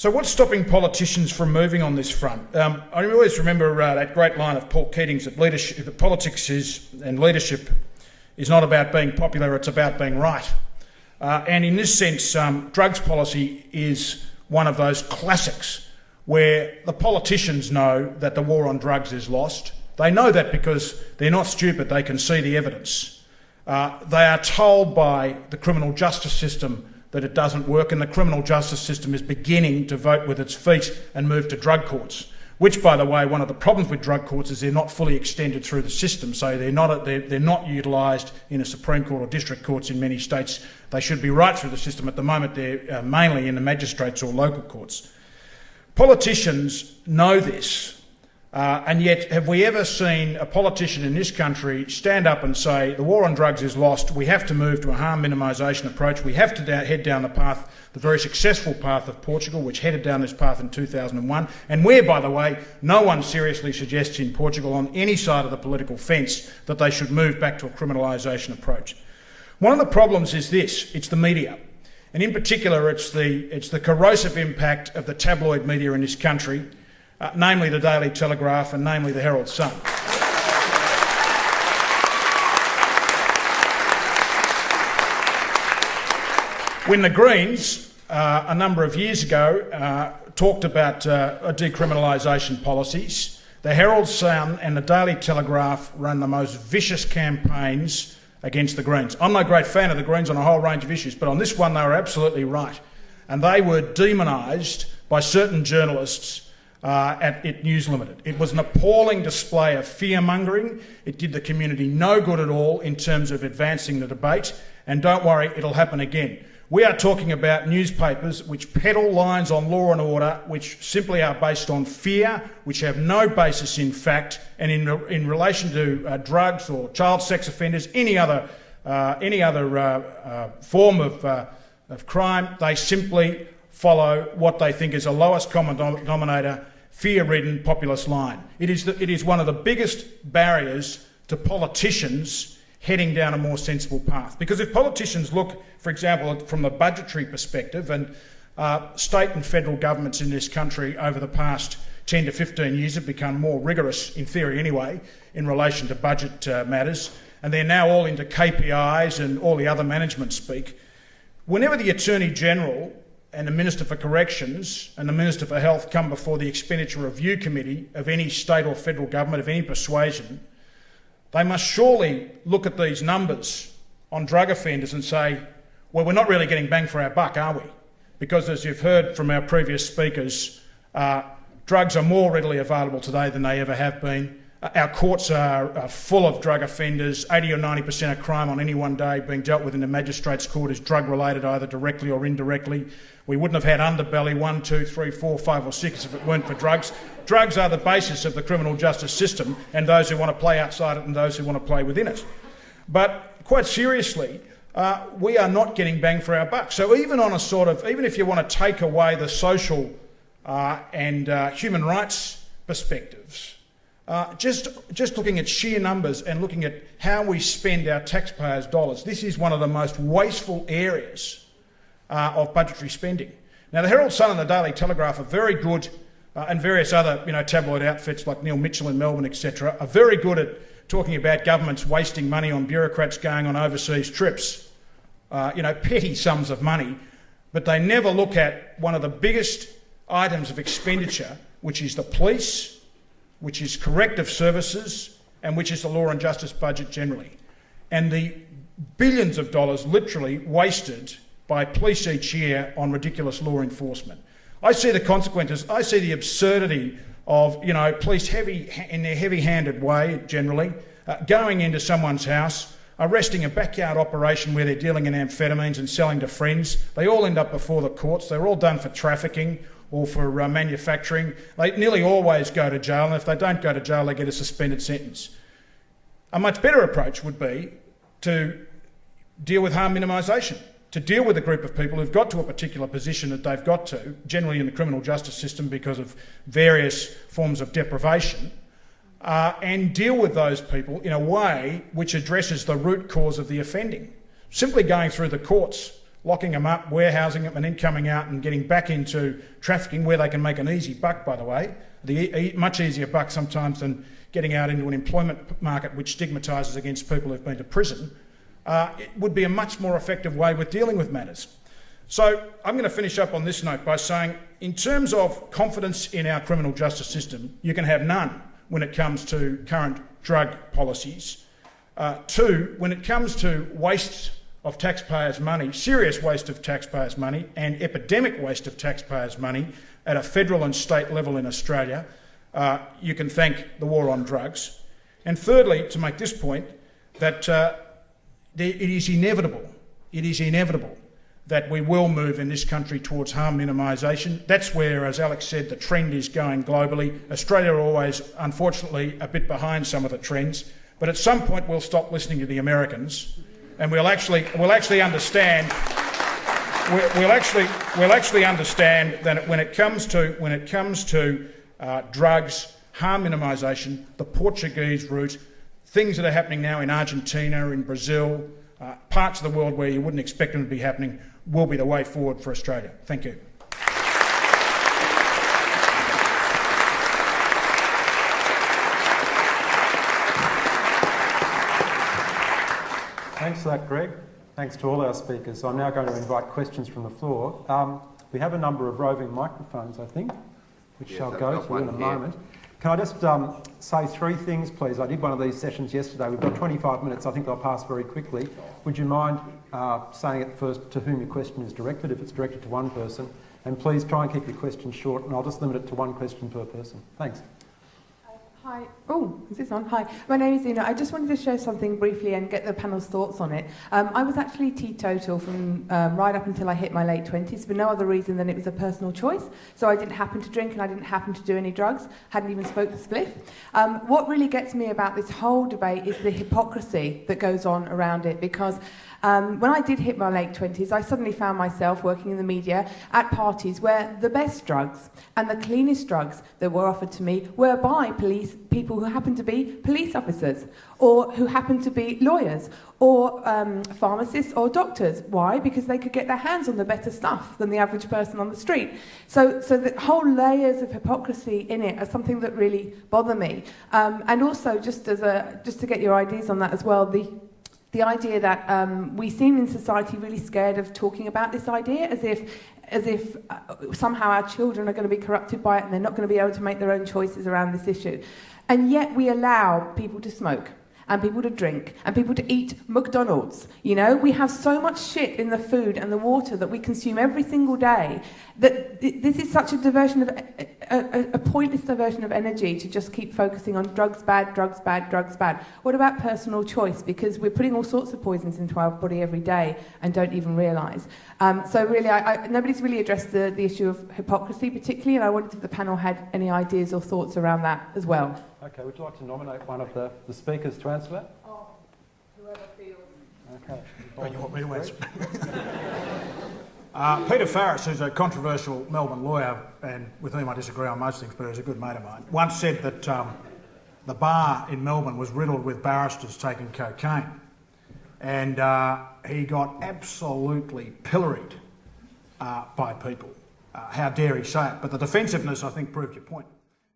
So what's stopping politicians from moving on this front? I always remember that great line of Paul Keating's that politics and leadership is not about being popular, it's about being right. And in this sense, drugs policy is one of those classics where the politicians know that the war on drugs is lost. They know that because they're not stupid, they can see the evidence. They are told by the criminal justice system that it doesn't work, and the criminal justice system is beginning to vote with its feet and move to drug courts, which, by the way, one of the problems with drug courts is they're not fully extended through the system, so they're not utilised in a Supreme Court or district courts in many states. They should be right through the system. At the moment, they're mainly in the magistrates or local courts. Politicians know this, and yet have we ever seen a politician in this country stand up and say, the war on drugs is lost, we have to move to a harm minimisation approach, we have to head down the path, the very successful path of Portugal, which headed down this path in 2001, and where, by the way, no one seriously suggests in Portugal on any side of the political fence that they should move back to a criminalisation approach. One of the problems is this, it's the media. And in particular, it's the corrosive impact of the tabloid media in this country, namely the Daily Telegraph and namely the Herald Sun. When the Greens, a number of years ago, talked about decriminalisation policies, the Herald Sun and the Daily Telegraph ran the most vicious campaigns against the Greens. I'm no great fan of the Greens on a whole range of issues, but on this one they were absolutely right. And they were demonised by certain journalists at News Limited. It was an appalling display of fear-mongering. It did the community no good at all in terms of advancing the debate. And don't worry, it'll happen again. We are talking about newspapers which peddle lines on law and order which simply are based on fear, which have no basis in fact, and in relation to drugs or child sex offenders, any other form of crime, they simply follow what they think is a lowest common denominator, fear-ridden populist line. It is one of the biggest barriers to politicians heading down a more sensible path. Because if politicians look, for example, from the budgetary perspective, and state and federal governments in this country over the past 10 to 15 years have become more rigorous, in theory anyway, in relation to budget matters, and they're now all into KPIs and all the other management speak. Whenever the Attorney-General and the Minister for Corrections and the Minister for Health come before the Expenditure Review Committee of any state or federal government of any persuasion, they must surely look at these numbers on drug offenders and say, well, we're not really getting bang for our buck, are we? Because as you've heard from our previous speakers, drugs are more readily available today than they ever have been. Our courts are full of drug offenders. 80 or 90% of crime on any one day being dealt with in the magistrates' court is drug-related, either directly or indirectly. We wouldn't have had Underbelly 1, 2, 3, 4, 5 or 6 if it weren't for drugs. Drugs are the basis of the criminal justice system, and those who want to play outside it and those who want to play within it. But quite seriously, we are not getting bang for our buck. So even if you want to take away the social and human rights perspectives, just looking at sheer numbers and looking at how we spend our taxpayers' dollars, this is one of the most wasteful areas of budgetary spending. Now, the Herald Sun and the Daily Telegraph are very good, and various other tabloid outfits like Neil Mitchell in Melbourne, etc., are very good at talking about governments wasting money on bureaucrats going on overseas trips, petty sums of money, but they never look at one of the biggest items of expenditure, which is the police, which is corrective services, and which is the law and justice budget generally. And the billions of dollars literally wasted by police each year on ridiculous law enforcement. I see the consequences, I see the absurdity of, police in their heavy-handed way, generally, going into someone's house, arresting a backyard operation where they're dealing in amphetamines and selling to friends. They all end up before the courts. They're all done for trafficking or for manufacturing. They nearly always go to jail, and if they don't go to jail, they get a suspended sentence. A much better approach would be to deal with harm minimisation, to deal with a group of people who've got to a particular position that they've got to, generally in the criminal justice system because of various forms of deprivation, and deal with those people in a way which addresses the root cause of the offending. Simply going through the courts locking them up, warehousing them, and then coming out and getting back into trafficking, where they can make an easy buck, by the way, much easier buck sometimes than getting out into an employment market which stigmatises against people who've been to prison. It would be a much more effective way with dealing with matters. So I'm going to finish up on this note by saying, in terms of confidence in our criminal justice system, you can have none when it comes to current drug policies. Two, when it comes to waste of taxpayers' money, serious waste of taxpayers' money and epidemic waste of taxpayers' money at a federal and state level in Australia, you can thank the war on drugs. And thirdly, to make this point, that it is inevitable that we will move in this country towards harm minimisation. That's where, as Alex said, the trend is going globally. Australia are always, unfortunately, a bit behind some of the trends, but at some point we'll stop listening to the Americans, and we'll actually understand. We'll actually understand that when it comes to drugs, harm minimisation, the Portuguese route, things that are happening now in Argentina, in Brazil, parts of the world where you wouldn't expect them to be happening, will be the way forward for Australia. Thank you. Thanks for that, Greg. Thanks to all our speakers. I'm now going to invite questions from the floor. We have a number of roving microphones, I think, which shall go to you in a moment. Can I just say three things, please? I did one of these sessions yesterday. We've got 25 minutes. I think they'll pass very quickly. Would you mind saying at first to whom your question is directed, if it's directed to one person? And please try and keep your questions short, and I'll just limit it to one question per person. Thanks. Hi. Oh, is this on? Hi. My name is Ina. I just wanted to share something briefly and get the panel's thoughts on it. I was actually teetotal from right up until I hit my late 20s for no other reason than it was a personal choice. So I didn't happen to drink and I didn't happen to do any drugs, hadn't even smoked a spliff. What really gets me about this whole debate is the hypocrisy that goes on around it, because when I did hit my late 20s, I suddenly found myself working in the media at parties where the best drugs and the cleanest drugs that were offered to me were by people who happened to be police officers, or who happened to be lawyers, or pharmacists or doctors. Why? Because they could get their hands on the better stuff than the average person on the street. So the whole layers of hypocrisy in it are something that really bother me. And also, just to get your ideas on that as well, the idea that we seem in society really scared of talking about this idea, as if somehow our children are going to be corrupted by it and they're not going to be able to make their own choices around this issue. And yet we allow people to smoke, and people to drink, and people to eat McDonald's. You know, we have so much shit in the food and the water that we consume every single day that this is such a diversion of a pointless diversion of energy to just keep focusing on drugs bad, drugs bad, drugs bad. What about personal choice? Because we're putting all sorts of poisons into our body every day and don't even realise. So really, nobody's really addressed the issue of hypocrisy particularly, and I wondered if the panel had any ideas or thoughts around that as well. Okay, would you like to nominate one of the speakers to answer that? Oh, whoever feels. Okay. Oh, you want me to answer? Peter Farris, who's a controversial Melbourne lawyer and with whom I disagree on most things, but he's a good mate of mine, once said that the bar in Melbourne was riddled with barristers taking cocaine, and he got absolutely pilloried by people. How dare he say it? But the defensiveness, I think, proved your point.